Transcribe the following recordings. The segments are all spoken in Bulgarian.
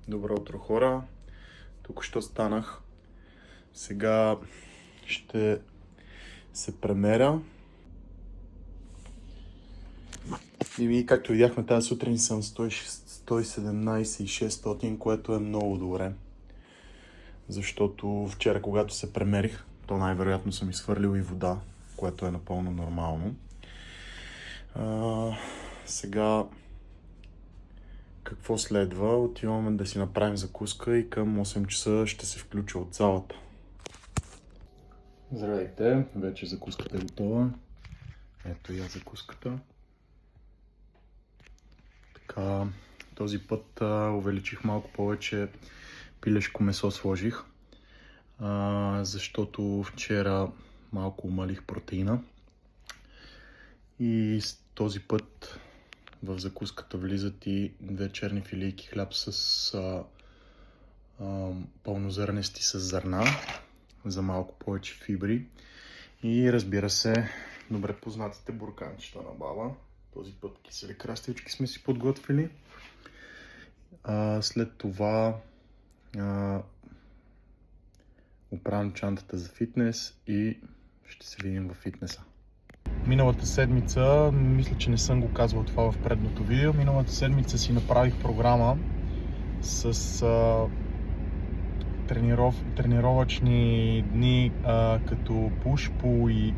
Добро утро, хора! Тук що станах. Сега ще се премеря. И както видяхме тази сутрин съм 117,600, което е много добре. Защото вчера, когато се премерих, то най-вероятно съм изхвърлил и вода, което е напълно нормално. Сега какво следва? Отиваме да си направим закуска и към 8 часа ще се включа от залата. Здравейте, вече закуската е готова. Ето я закуската. Така, този път увеличих малко повече пилешко месо сложих, защото вчера малко умалих протеина. И този път в закуската влизат и 2 черни филийки хляб с пълнозърнести с зърна, за малко повече фибри. И разбира се, добре познатите бурканчета на баба. Този път кисели краставички сме си подготвили. След това оправям чантата за фитнес и ще се видим във фитнеса. Миналата седмица, мисля, че не съм го казвал това в предното видео, миналата седмица си направих програма с тренировъчни дни, като пуш, пул и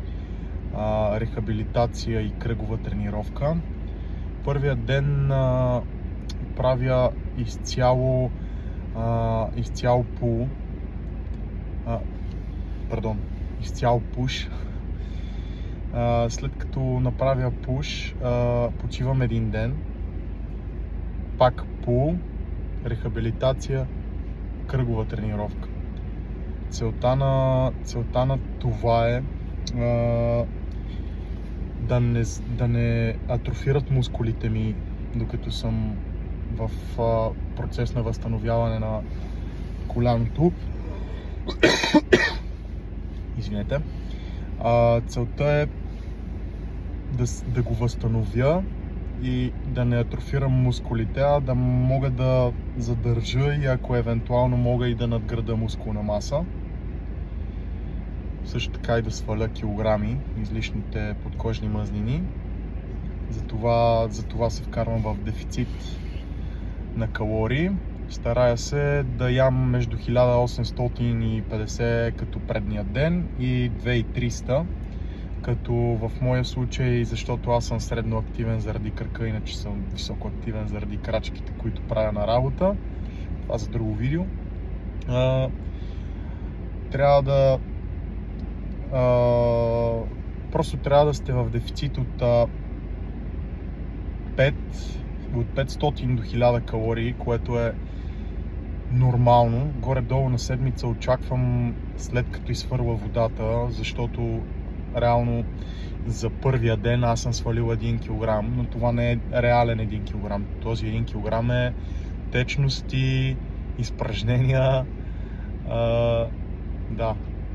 рехабилитация и кръгова тренировка. Първият ден правя изцяло пул, изцяло пуш. След като направя пуш, почивам един ден, пак пул, рехабилитация, кръгова тренировка. Целта на това е да не атрофират мускулите ми, докато съм в процес на възстановяване на коляното. Извинете. Целта е да го възстановя и да не атрофирам мускулите, а да мога да задържа и ако евентуално мога и да надграда мускулна маса. Също така и да сваля килограми, излишните подкожни мазнини. Затова се вкарвам в дефицит на калории. Старая се да ям между 1850 като предния ден и 2300, като в моя случай, защото аз съм средно активен заради кръка, иначе съм високо активен заради крачките, които правя на работа. Това за друго видео. Просто трябва да сте в дефицит от 500 до 1000 калории, което е нормално. Горе-долу на седмица очаквам, след като изхвърля водата, защото реално за първия ден аз съм свалил 1 кг, но това не е реален 1 кг. Този 1 кг е течности, изпражнения. Да,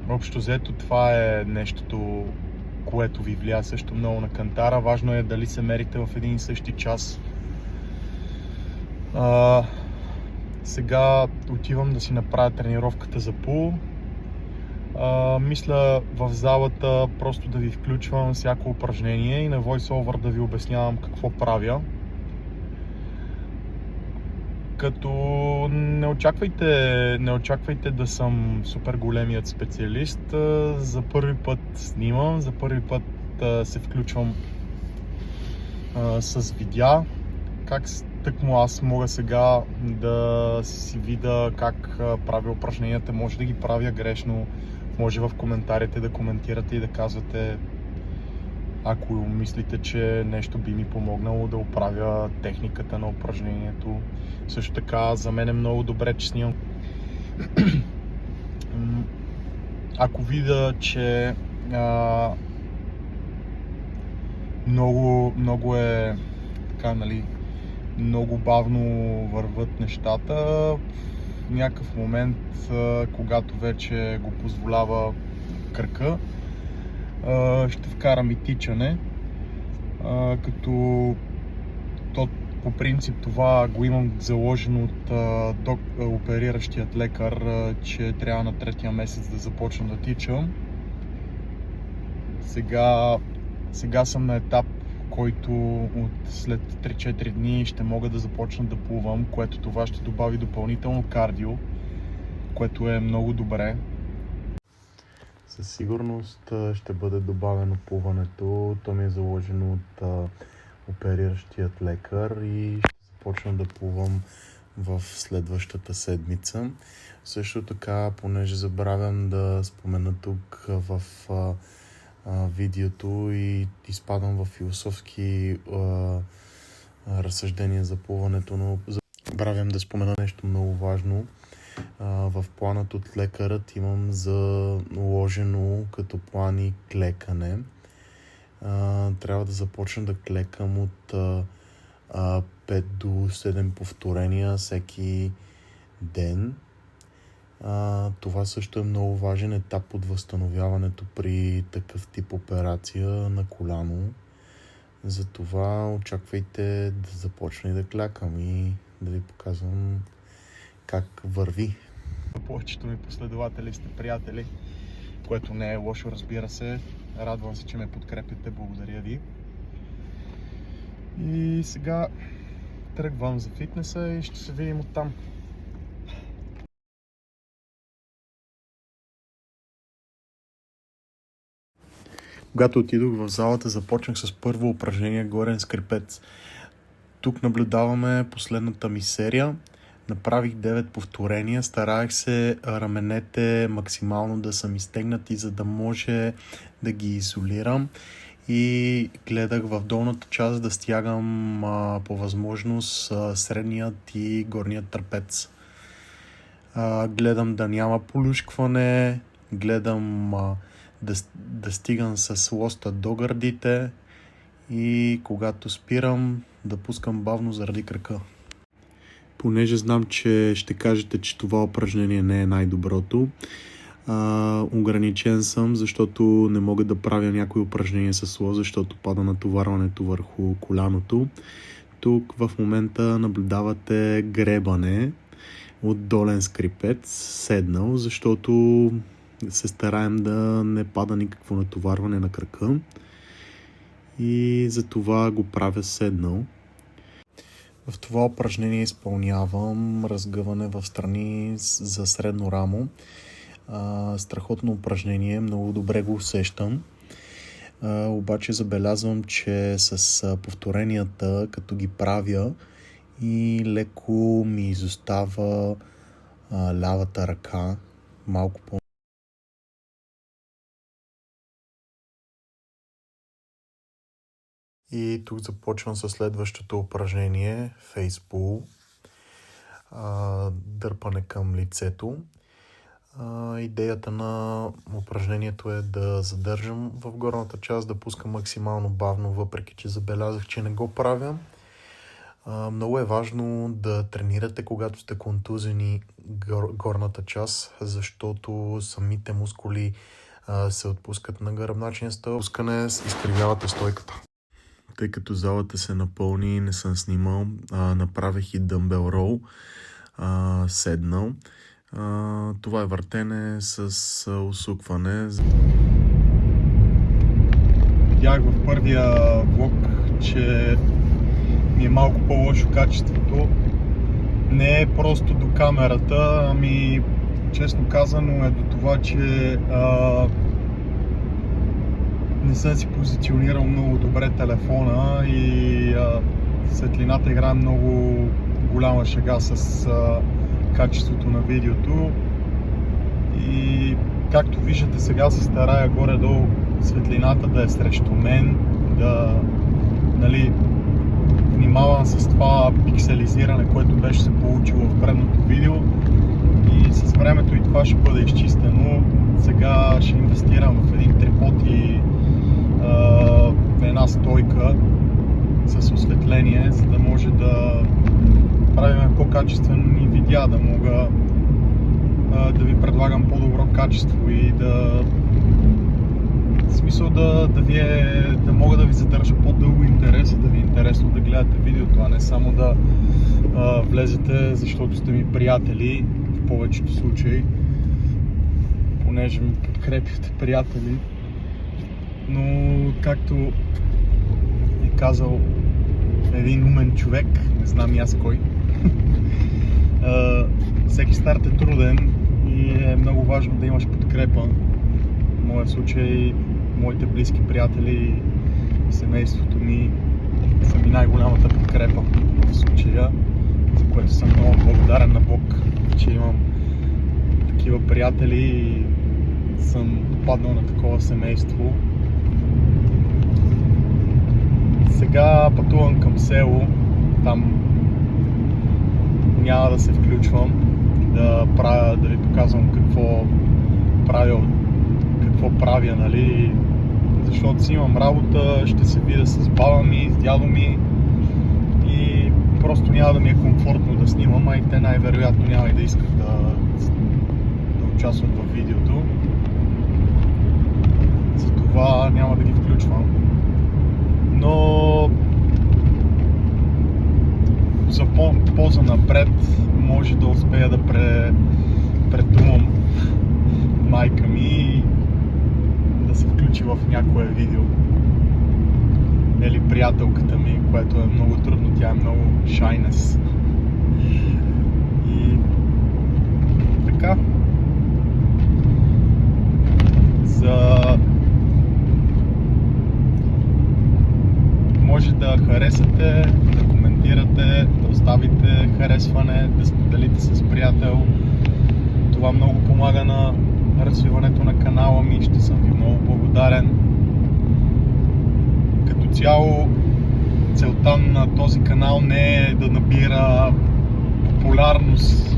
общо взето това е нещото, което ви влияе също много на кантара. Важно е дали се мерите в един и същи час. Сега отивам да си направя тренировката за пул. Мисля в залата просто да ви включвам всяко упражнение и на VoiceOver да ви обяснявам какво правя. Като не очаквайте да съм супер големият специалист. За първи път снимам, за първи път се включвам с видеа. Как тъкмо аз мога сега да си видя как правя упражненията, може да ги правя грешно, може в коментарите да коментирате и да казвате, ако мислите, че нещо би ми помогнало да оправя техниката на упражнението. Също така за мен е много добре, че снимам. Ако видя, че много е така, нали, много бавно върват нещата, в някакъв момент, когато вече го позволява кръка, ще вкарам и тичане, като По принцип това го имам заложено от опериращият лекар, че трябва на 3-я месец да започна да тичам. Сега съм на етап, който след 3-4 дни ще мога да започна да плувам, което това ще добави допълнително кардио, което е много добре. Със сигурност ще бъде добавено плуването. То ми е заложено от опериращият лекар и ще започна да плувам в следващата седмица. Също така, понеже забравям да спомена тук в видеото и изпадам в философски разсъждения за плуването, но забравям да спомена нещо много важно. В планът от лекарът имам заложено като план и клекане. Трябва да започна да клекам от 5 до 7 повторения всеки ден. Това също е много важен етап от възстановяването при такъв тип операция на коляно. Затова очаквайте да започна и да клякам и да ви показвам как върви. Повечето ми последователи сте приятели, което не е лошо, разбира се. Радвам се, че ме подкрепяте. Благодаря ви. И сега тръгвам за фитнеса и ще се видим оттам. Когато отидох в залата, започнах с първо упражнение горен скрипец. Тук наблюдаваме последната ми серия. Направих 9 повторения, старах се раменете максимално да са ми стегнати, за да може да ги изолирам и гледах в долната част да стягам по възможност средният и горният трапец. Гледам да няма полюшкване, гледам да стигам с лоста до гърдите и когато спирам да пускам бавно заради крака. Понеже знам, че ще кажете, че това упражнение не е най-доброто, ограничен съм, защото не мога да правя някои упражнения с лост, защото пада натоварването върху коляното. Тук в момента наблюдавате гребане от долен скрипец, седнал, защото се стараем да не пада никакво натоварване на крака и затова го правя седнал. В това упражнение изпълнявам разгъване в страни за средно рамо. Страхотно упражнение, много добре го усещам. Обаче забелязвам, че с повторенията, като ги правя, и леко ми изостава лявата ръка, малко по. И тук започвам с следващото упражнение, фейспул, дърпане към лицето. Идеята на упражнението е да задържам в горната част, да пускам максимално бавно, въпреки че забелязах, че не го правя. Много е важно да тренирате, когато сте контузени горната част, защото самите мускули се отпускат на гръбначния стълб. Пускане изкривявате стойката. Тъй като залата се напълни, не съм снимал, направих и дъмбел рол, седнал. Това е въртене с усукване. Видях в първия влог, че ми е малко по-лошо качеството. Не е просто до камерата, ами честно казано е до това, че не съм си позиционирал много добре телефона и светлината играе много голяма шега с качеството на видеото. И както виждате, сега се старая горе-долу светлината да е срещу мен, да внимавам с това пикселизиране, което беше се получило в предното видео, и с времето и това ще бъде изчистено. Сега ще инвестирам в един трипод и една стойка с осветление, за да може да правим по-качествени видеа, да мога да ви предлагам по-добро качество и да В смисъл да мога да ви задържа по-дълго интереса, да ви е интересно да гледате видеото, а не само да влезете, защото сте ми приятели в повечето случаи, понеже ми подкрепяте приятели. Но както е казал един умен човек, не знам и аз кой, всеки старт е труден и е много важно да имаш подкрепа. В моя случай, моите близки приятели и семейството ми са ми най-голямата подкрепа в случая, за което съм много благодарен на Бог, че имам такива приятели и съм попаднал на такова семейство. Сега пътувам към село, там няма да се включвам да ви показвам какво правя, нали, защото си имам работа, ще се видя с баба ми, с дядо ми и просто няма да ми е комфортно да снимам, а и те най-вероятно няма и да искат да участват в видеото. Затова няма да ги включвам. Но за по-занапред може да успея да предумам майка ми да се включи в някое видео. Или приятелката ми, което е много трудно, тя е много шайнес. И така. Може да харесате, да коментирате, да оставите харесване, да споделите с приятел. Това много помага на развиването на канала ми, ще съм ви много благодарен. Като цяло, целта на този канал не е да набира популярност